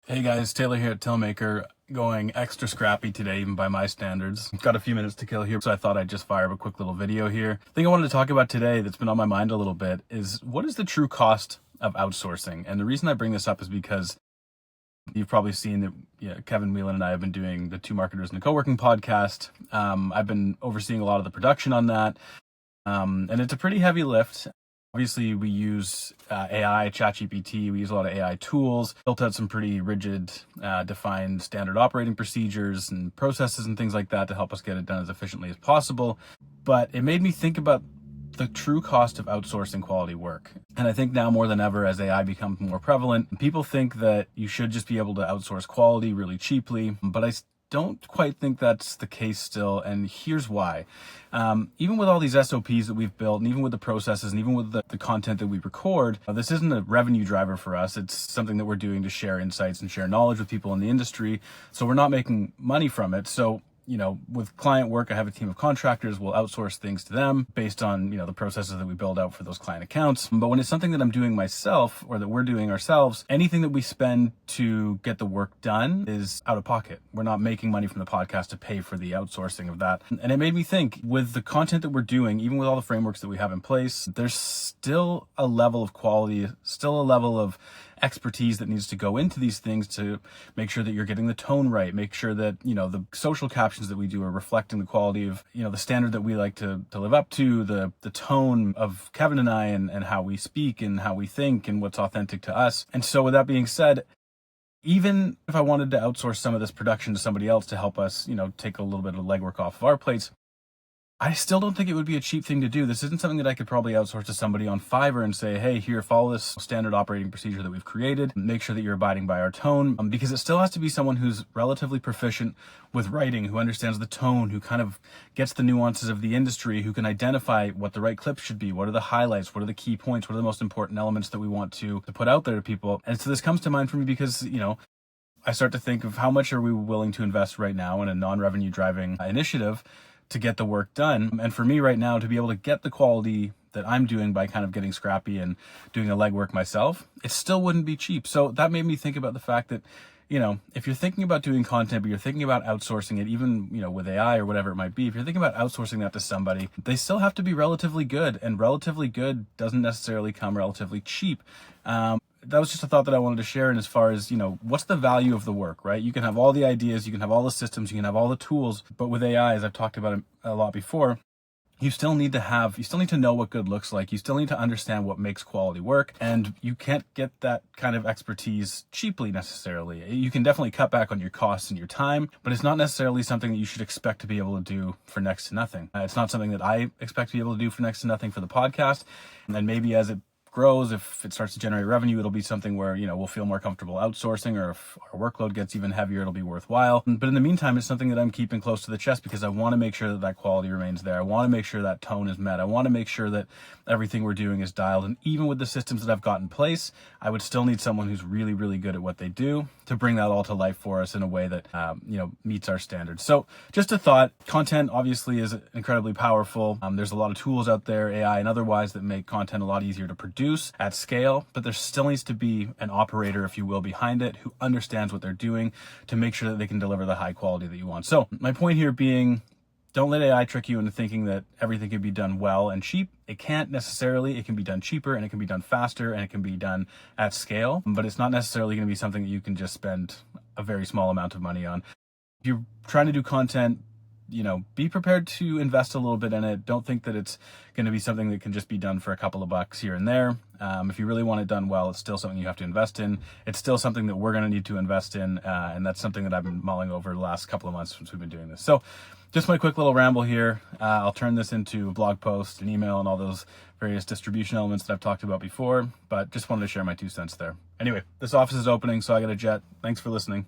Hey guys, Taylor here at Tailmaker, going extra scrappy today, even by my standards. Got a few minutes to kill here, so I thought I'd just fire up a quick little video here. The thing I wanted to talk about today that's been on my mind a little bit is what is the true cost of outsourcing? And the reason I bring this up is because you've probably seen that Kevin Whelan and I have been doing the Two Marketers and a Co-working podcast. I've been overseeing a lot of the production on that, and it's a pretty heavy lift. Obviously, we use AI, ChatGPT, we use a lot of AI tools, built out some pretty rigid, defined standard operating procedures and processes and things like that to help us get it done as efficiently as possible. But it made me think about the true cost of outsourcing quality work. And I think now more than ever, as AI becomes more prevalent, people think that you should just be able to outsource quality really cheaply, but I don't quite think that's the case still, and here's why. Even with all these SOPs that we've built, and even with the processes, and even with the content that we record, this isn't a revenue driver for us. It's something that we're doing to share insights and share knowledge with people in the industry, so we're not making money from it. So with client work, I have a team of contractors. We'll outsource things to them based on, the processes that we build out for those client accounts. But when it's something that I'm doing myself or that we're doing ourselves, anything that we spend to get the work done is out of pocket. We're not making money from the podcast to pay for the outsourcing of that. And it made me think, with the content that we're doing, even with all the frameworks that we have in place, there's still a level of quality, still a level of expertise that needs to go into these things to make sure that you're getting the tone right, make sure that, the social captions that we do are reflecting the quality of, the standard that we like to live up to, the tone of Kevin and I and how we speak and how we think and what's authentic to us. And so with that being said, even if I wanted to outsource some of this production to somebody else to help us, take a little bit of legwork off of our plates, I still don't think it would be a cheap thing to do. This isn't something that I could probably outsource to somebody on Fiverr and say, hey, here, follow this standard operating procedure that we've created. Make sure that you're abiding by our tone, because it still has to be someone who's relatively proficient with writing, who understands the tone, who kind of gets the nuances of the industry, who can identify what the right clips should be, what are the highlights, what are the key points, what are the most important elements that we want to put out there to people. And so this comes to mind for me because, I start to think of how much are we willing to invest right now in a non-revenue driving initiative to get the work done. And for me right now, to be able to get the quality that I'm doing by kind of getting scrappy and doing the legwork myself, it still wouldn't be cheap. So that made me think about the fact that, if you're thinking about doing content, but you're thinking about outsourcing it, even, with AI or whatever it might be, if you're thinking about outsourcing that to somebody, they still have to be relatively good, and relatively good doesn't necessarily come relatively cheap. That was just a thought that I wanted to share. And as far as, what's the value of the work, right? You can have all the ideas, you can have all the systems, you can have all the tools, but with AI, as I've talked about it a lot before, you still need to know what good looks like. You still need to understand what makes quality work. And you can't get that kind of expertise cheaply necessarily. You can definitely cut back on your costs and your time, but it's not necessarily something that you should expect to be able to do for next to nothing. It's not something that I expect to be able to do for next to nothing for the podcast. And then maybe as it grows, if it starts to generate revenue, it'll be something where, we'll feel more comfortable outsourcing, or if our workload gets even heavier, it'll be worthwhile. But in the meantime, it's something that I'm keeping close to the chest because I want to make sure that that quality remains there. I want to make sure that tone is met. I want to make sure that everything we're doing is dialed. And even with the systems that I've got in place, I would still need someone who's really, really good at what they do to bring that all to life for us in a way that, meets our standards. So just a thought, content obviously is incredibly powerful. There's a lot of tools out there, AI and otherwise, that make content a lot easier to produce at scale, but there still needs to be an operator, if you will, behind it who understands what they're doing to make sure that they can deliver the high quality that you want. So my point here being, don't let AI trick you into thinking that everything can be done well and cheap. It can't necessarily. It can be done cheaper, and it can be done faster, and it can be done at scale, but it's not necessarily going to be something that you can just spend a very small amount of money on. If you're trying to do content, be prepared to invest a little bit in it. Don't think that it's going to be something that can just be done for a couple of bucks here and there. If you really want it done well, it's still something you have to invest in. It's still something that we're going to need to invest in. And that's something that I've been mulling over the last couple of months since we've been doing this. So just my quick little ramble here. I'll turn this into a blog post, an email, and all those various distribution elements that I've talked about before, but just wanted to share my 2 cents there. Anyway, this office is opening, so I got to jet. Thanks for listening.